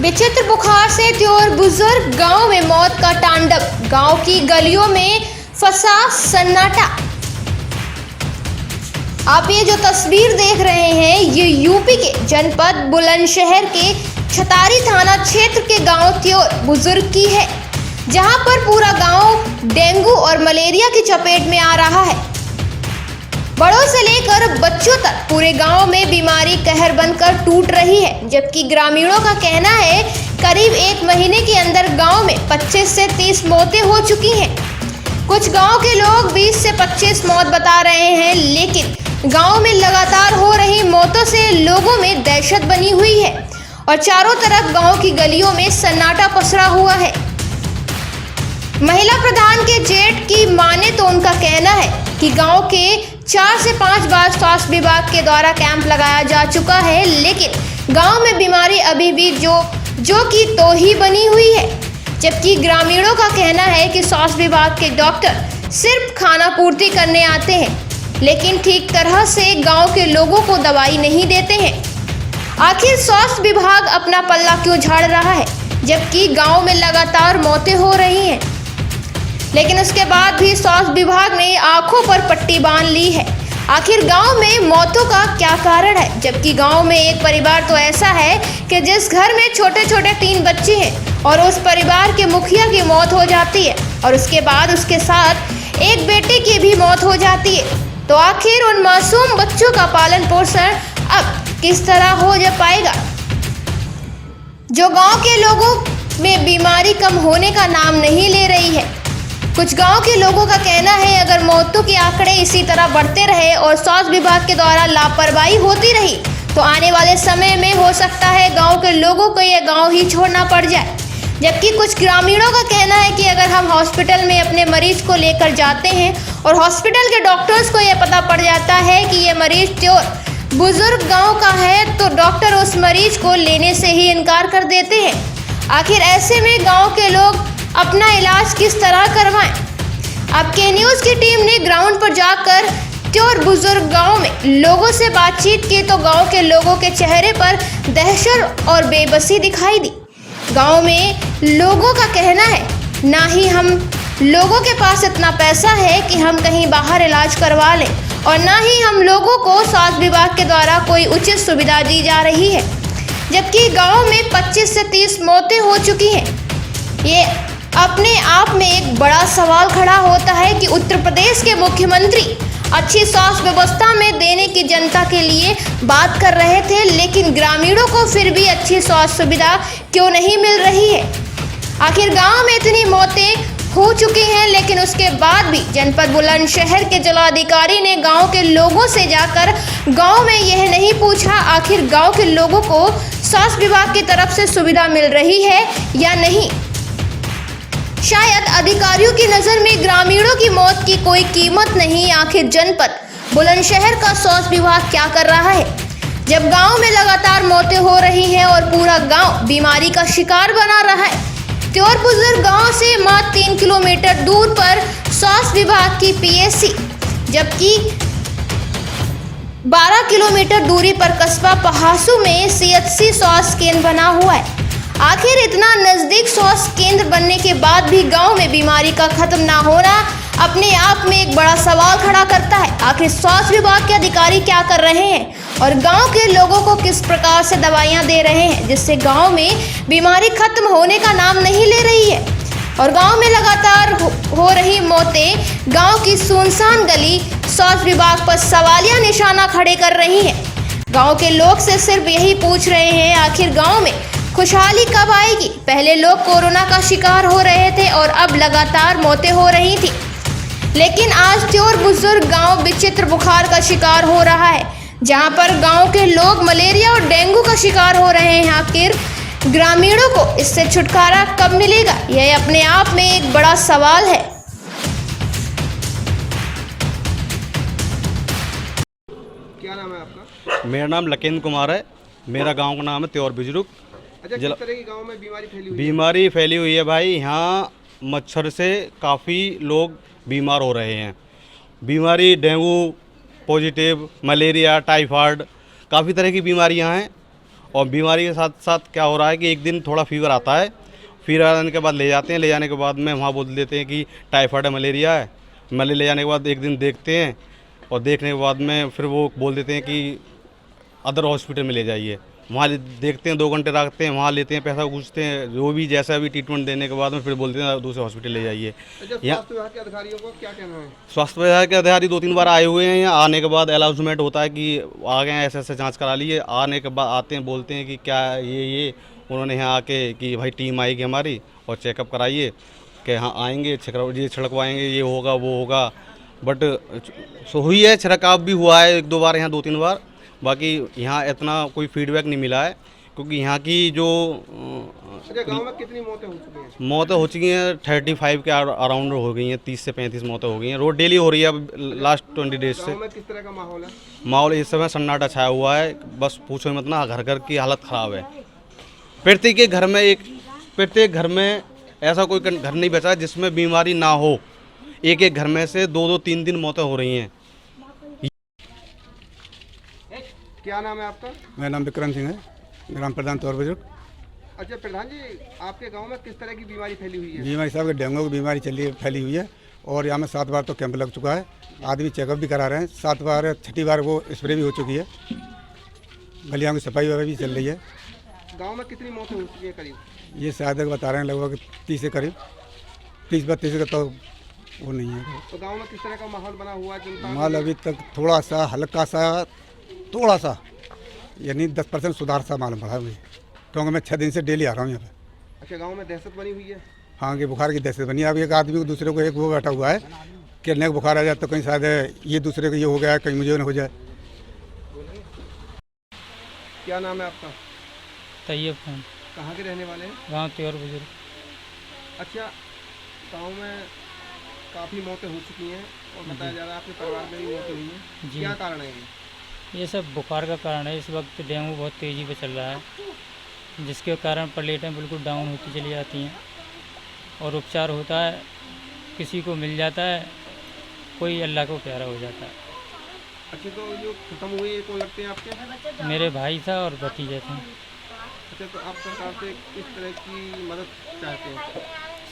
विचित्र बुखार से त्योर बुजुर्ग, गांव में मौत का तांडव, गांव की गलियों में फंसा सन्नाटा। आप ये जो तस्वीर देख रहे हैं ये यूपी के जनपद बुलंदशहर के छतारी थाना क्षेत्र के गांव त्योर बुजुर्ग की है, जहां पर पूरा गांव डेंगू और मलेरिया की चपेट में आ रहा है। बड़ों से लेकर बच्चों तक पूरे गांव में बीमारी कहर बनकर टूट रही है, जबकि ग्रामीणों का कहना है करीब 1 महीने के अंदर गांव में 25 से 30 मौतें हो चुकी हैं। कुछ गांव के लोग 20 से 25 मौत बता रहे हैं, लेकिन गांव में लगातार हो रही मौतों से लोगों में दहशत बनी हुई है और चारों तरफ गांव की गलियों में सन्नाटा पसरा हुआ है। महिला प्रधान के जेठ की माने तो उनका कहना है कि गांव के 4 से 5 बार स्वास्थ्य विभाग के द्वारा कैंप लगाया जा चुका है, लेकिन गांव में बीमारी अभी भी जो की तो ही बनी हुई है। जबकि ग्रामीणों का कहना है कि स्वास्थ्य विभाग के डॉक्टर सिर्फ खाना पूर्ति करने आते हैं, लेकिन ठीक तरह से गांव के लोगों को दवाई नहीं देते हैं। आखिर स्वास्थ्य विभाग अपना पल्ला क्यों झाड़ रहा है, जबकि गांव में लगातार मौतें हो रही हैं, लेकिन उसके बाद भी स्वास्थ्य विभाग ने आंखों पर पट्टी बांध ली है। आखिर गांव में मौतों का क्या कारण है, जबकि गांव में एक परिवार तो ऐसा है कि जिस घर में छोटे छोटे 3 बच्चे हैं और उस परिवार के मुखिया की मौत हो जाती है और उसके बाद उसके साथ एक बेटे की भी मौत हो जाती है। तो आखिर उन मासूम बच्चों का पालन पोषण अब किस तरह हो जा पाएगा? जो गांव के लोगों में बीमारी कम होने का नाम नहीं ले रही है। कुछ गांव के लोगों का कहना है अगर मौतों के आंकड़े इसी तरह बढ़ते रहे और स्वास्थ्य विभाग के द्वारा लापरवाही होती रही तो आने वाले समय में हो सकता है गांव के लोगों को यह गांव ही छोड़ना पड़ जाए। जबकि कुछ ग्रामीणों का कहना है कि अगर हम हॉस्पिटल में अपने मरीज को लेकर जाते हैं और हॉस्पिटल के डॉक्टर्स को यह पता पड़ जाता है कि ये मरीज त्योर बुजुर्ग गाँव का है, तो डॉक्टर उस मरीज को लेने से ही इनकार कर देते हैं। आखिर ऐसे में गाँव के लोग अपना इलाज किस तरह करवाएं? अब के न्यूज़ की टीम ने ग्राउंड पर जाकर त्योर बुजुर्ग गांव में लोगों से बातचीत की तो गांव के लोगों के चेहरे पर दहशत और बेबसी दिखाई दी। गांव में लोगों का कहना है ना ही हम लोगों के पास इतना पैसा है कि हम कहीं बाहर इलाज करवा लें और ना ही हम लोगों को स्वास्थ्य विभाग के द्वारा कोई उचित सुविधा दी जा रही है, जबकि गाँव में 25 से 30 मौतें हो चुकी हैं। ये अपने आप में एक बड़ा सवाल खड़ा होता है कि उत्तर प्रदेश के मुख्यमंत्री अच्छी स्वास्थ्य व्यवस्था में देने की जनता के लिए बात कर रहे थे, लेकिन ग्रामीणों को फिर भी अच्छी स्वास्थ्य सुविधा क्यों नहीं मिल रही है? आखिर गांव में इतनी मौतें हो चुकी हैं, लेकिन उसके बाद भी जनपद बुलंदशहर के जिलाधिकारी ने गांव के लोगों से जाकर गांव में यह नहीं पूछा आखिर गांव के लोगों को स्वास्थ्य विभाग की तरफ से सुविधा मिल रही है या नहीं। शायद अधिकारियों की नज़र में ग्रामीणों की मौत की कोई कीमत नहीं। आखिर जनपद बुलंदशहर का स्वास्थ्य विभाग क्या कर रहा है, जब गांव में लगातार मौतें हो रही हैं और पूरा गांव बीमारी का शिकार बना रहा है? त्योर बुजुर्ग गांव से मात्र 3 किलोमीटर दूर पर स्वास्थ्य विभाग की पीएचसी, जबकि 12 किलोमीटर दूरी पर कस्बा पहासू में सीएचसी स्वास्थ्य केंद्र बना हुआ है। आखिर इतना नज़दीक स्वास्थ्य केंद्र बनने के बाद भी गांव में बीमारी का खत्म ना होना अपने आप में एक बड़ा सवाल खड़ा करता है। आखिर स्वास्थ्य विभाग के अधिकारी क्या कर रहे हैं और गांव के लोगों को किस प्रकार से दवाइयां दे रहे हैं, जिससे गांव में बीमारी खत्म होने का नाम नहीं ले रही है। और गांव में लगातार हो रही मौतें गाँव की सुनसान गली स्वास्थ्य विभाग पर सवालिया निशाना खड़े कर रही है। गाँव के लोग से सिर्फ यही पूछ रहे हैं आखिर गाँव में खुशहाली कब आएगी? पहले लोग कोरोना का शिकार हो रहे थे और अब लगातार मौतें हो रही थी, लेकिन आज त्योर बुजुर्ग गांव विचित्र बुखार का शिकार हो रहा है, जहां पर गांव के लोग मलेरिया और डेंगू का शिकार हो रहे हैं। आखिर ग्रामीणों को इससे छुटकारा कब मिलेगा? यह अपने आप में एक बड़ा सवाल है। क्या नाम है आपका? मेरा नाम लकेंद्र कुमार है। मेरा गांव का नाम है त्योर बुजुर्ग। अच्छा, किस तरह की गांव में बीमारी फैली हुई है? बीमारी फैली हुई है भाई, यहाँ मच्छर से काफ़ी लोग बीमार हो रहे हैं। बीमारी डेंगू पॉजिटिव, मलेरिया, टाइफाइड, काफ़ी तरह की बीमारियाँ हैं और बीमारी के साथ साथ क्या हो रहा है कि एक दिन थोड़ा फीवर आता है, फीवर आने के बाद ले जाते हैं, ले जाने के बाद में वहाँ बोल देते हैं कि टाइफाइड है, मलेरिया है। ले जाने के बाद एक दिन देखते हैं और देखने के बाद में फिर वो बोल देते हैं कि अदर हॉस्पिटल में ले जाइए। वहाँ देखते हैं, 2 घंटे रखते हैं, वहाँ लेते हैं, पैसा पूछते हैं, जो भी जैसा भी ट्रीटमेंट देने के बाद में फिर बोलते हैं दूसरे हॉस्पिटल ले जाइए। स्वास्थ्य विभाग के अधिकारियों को क्या कहना है? स्वास्थ्य विभाग के अधिकारी 2-3 बार आए हुए हैं। यहाँ आने के बाद अनाउंसमेंट होता है कि आ गए हैं, ऐसे जांच करा लीजिए। आने के बाद आते हैं, बोलते हैं कि क्या ये उन्होंने यहाँ आके कि भाई टीम आएगी हमारी और चेकअप कराइए, कि हाँ आएंगे, ये छिड़कवाएंगे, ये होगा वो होगा। बट हुई है, छिड़काव भी हुआ है 1-2 बार यहाँ, 2-3 बार। बाकी यहाँ इतना कोई फीडबैक नहीं मिला है, क्योंकि यहाँ की जो गांव में कितनी मौतें हो चुकी हैं? मौतें हो चुकी हैं 35 के अराउंड हो गई हैं, 30 से 35 मौतें हो गई हैं। रोड डेली हो रही है अब लास्ट 20 डेज से। गांव में किस तरह का माहौल है? माहौल इस समय सन्नाटा छाया हुआ है, बस पूछो मत ना, घर घर की हालत ख़राब है। प्रत्येक घर में ऐसा कोई घर नहीं बचा जिसमें बीमारी ना हो। एक घर में से 2-2, 3-3 मौतें हो रही हैं। क्या नाम है आपका? मेरा नाम विक्रम सिंह है, ग्राम प्रधान तौर बुजुर्ग। अच्छा प्रधान जी, आपके गांव में किस तरह की बीमारी फैली हुई है? बीमारी साहब डेंगू की बीमारी फैली हुई है और यहाँ में 7 बार तो कैंप लग चुका है। आदमी चेकअप भी करा रहे हैं, 7 बार 6ठी बार वो स्प्रे भी हो चुकी है। गलियाँ की सफाई वगैरह भी चल रही है। गांव में कितनी मौतें हो चुकी है करीब? ये शायद बता रहे हैं लगभग 30 के करीब, 30-32 का तो वो नहीं है। तो गांव में किस तरह का माहौल बना हुआ है? माहौल अभी तक थोड़ा सा हल्का सा यानी 10% सुधार सा मालूम पड़ा है मुझे, क्योंकि मैं 6 दिन से डेली आ रहा हूँ यहाँ पे। अच्छा, गांव में दहशत बनी हुई है? हाँ, कि बुखार की दहशत बनी है। अब एक आदमी को दूसरे को एक वो बैठा हुआ है कि नेक बुखार आ जाए तो कहीं शायद ये दूसरे को ये हो गया है, कहीं मुझे न हो जाए। क्या नाम है आपका? तैयब खान। कहाँ के रहने वाले हैं? गाँव त्योर बुजुर्ग। अच्छा, गांव में काफ़ी मौतें हो चुकी हैं और बताया जा रहा है आपके परिवार में भी मौतें हुई हैं, क्या कारण है ये सब बुखार का कारण है। इस वक्त डेंगू बहुत तेज़ी पे चल रहा है, जिसके कारण प्लेटें बिल्कुल डाउन होती चली जाती हैं और उपचार होता है, किसी को मिल जाता है, कोई अल्लाह को प्यारा हो जाता है। अच्छा, तो जो खत्म हुए कौन लगते हैं आपके? मेरे भाई था और भतीजे थे। अच्छा, तो आप सरकार से किस तरह की मदद चाहते हैं?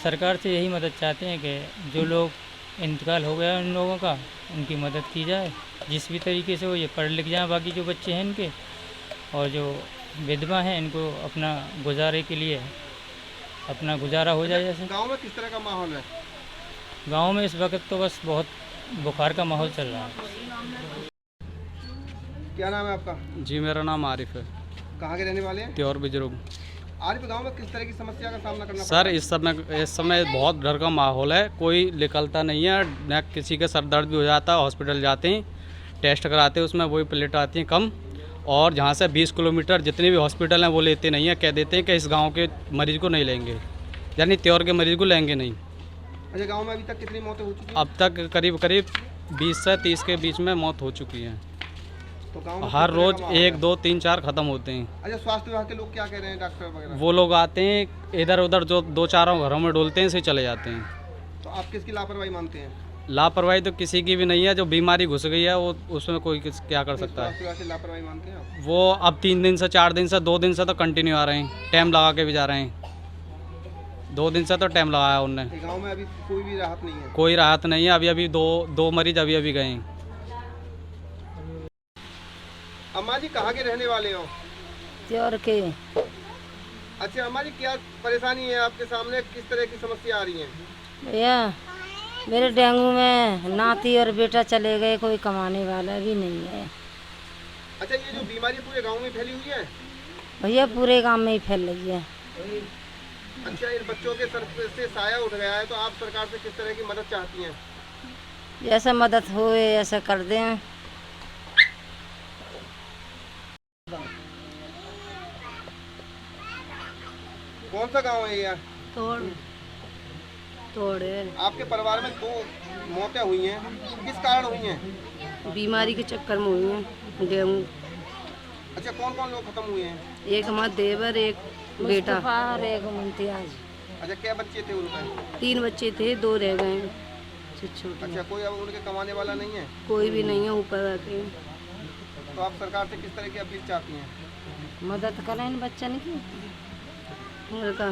सरकार से यही मदद चाहते हैं कि जो लोग इंतकाल हो गया उन लोगों का, उनकी मदद की जाए जिस भी तरीके से वो ये पढ़ लिख जाएँ। बाकी जो बच्चे हैं इनके और जो विधवा हैं, इनको अपना गुजारे के लिए अपना गुजारा हो जाए। जैसे गांव में किस तरह का माहौल है? गांव में इस वक्त तो बस बहुत बुखार का माहौल चल रहा है। क्या नाम है आपका? जी, मेरा नाम आरिफ है। कहाँ के रहने वाले हैं? त्योर बुजुर्ग। आरिफ, गांव में किस तरह की समस्या का सामना करना सर, इस समय बहुत डर का माहौल है, कोई निकलता नहीं है। न किसी का सर दर्द भी हो जाता है, हॉस्पिटल जाते हैं, टेस्ट कराते हैं, उसमें वही प्लेट आती हैं कम। और जहाँ से 20 किलोमीटर जितने भी हॉस्पिटल हैं वो लेते नहीं हैं, कह देते हैं कि इस गांव के मरीज़ को नहीं लेंगे, यानी त्योर के मरीज़ को लेंगे नहीं। अच्छा, गांव में अभी तक कितनी मौतें हो चुकी हैं? अब तक करीब 20 से 30 के बीच में मौत हो चुकी है। तो गांव में हर किस तरह रोज़ का माहौल है? 1, 2, 3, 4 ख़त्म होते हैं। अच्छा, स्वास्थ्य विभाग के लोग क्या कह रहे हैं, डॉक्टर वगैरह? वो लोग आते हैं इधर उधर, जो 2-4 घरों में डोलते हैं, से चले जाते हैं। तो आप किसकी लापरवाही मानते हैं? लापरवाही तो किसी की भी नहीं है, जो बीमारी घुस गई है वो उसमें कोई क्या कर सकता है। स्वास्थ्य विभाग से लापरवाही मानते हैं आप? वो अब 3 दिन से 4 दिन से 2 दिन से तो कंटिन्यू आ रहे हैं, टाइम लगा के भी जा रहे हैं। 2 दिन से तो टाइम लगाया उनने। गांव में अभी कोई भी राहत नहीं है? कोई राहत नहीं है। अभी दो मरीज अभी गए हैं। अम्मा जी, कहाँ के रहने वाले हो? त्योर के। अच्छा अम्मा जी, क्या परेशानी है आपके सामने, किस तरह की समस्या आ रही है? भैया, मेरे डेंगू में नाती और बेटा चले गए, कोई कमाने वाला भी नहीं है। अच्छा, ये जो बीमारी पूरे गांव में फैली हुई है? भैया, पूरे गांव में ही फैल रही है। अच्छा, इन बच्चों के सर से साया उठ गया है, तो आप सरकार से किस तरह की मदद चाहती हैं? जैसा मदद हो ऐसा कर दें। कौन सा गांव है ये? तोड़े। आपके परिवार में 2 मौतें हुई हैं, किस कारण हुई हैं? बीमारी के चक्कर में हुई है, डेंगू। अच्छा, कौन कौन लोग खत्म हुए हैं? एक हमारा देवर, एक बेटा और एक मुमताज। अच्छा, क्या बच्चे थे उनके? 3 बच्चे थे, 2 रह गए हैं छोटे। अच्छा, कोई अब उनके कमाने वाला नहीं है? कोई भी नहीं है, ऊपर आके। तो आप सरकार से किस तरह की अपील चाहती हैं? मदद करें इन बच्चन की और का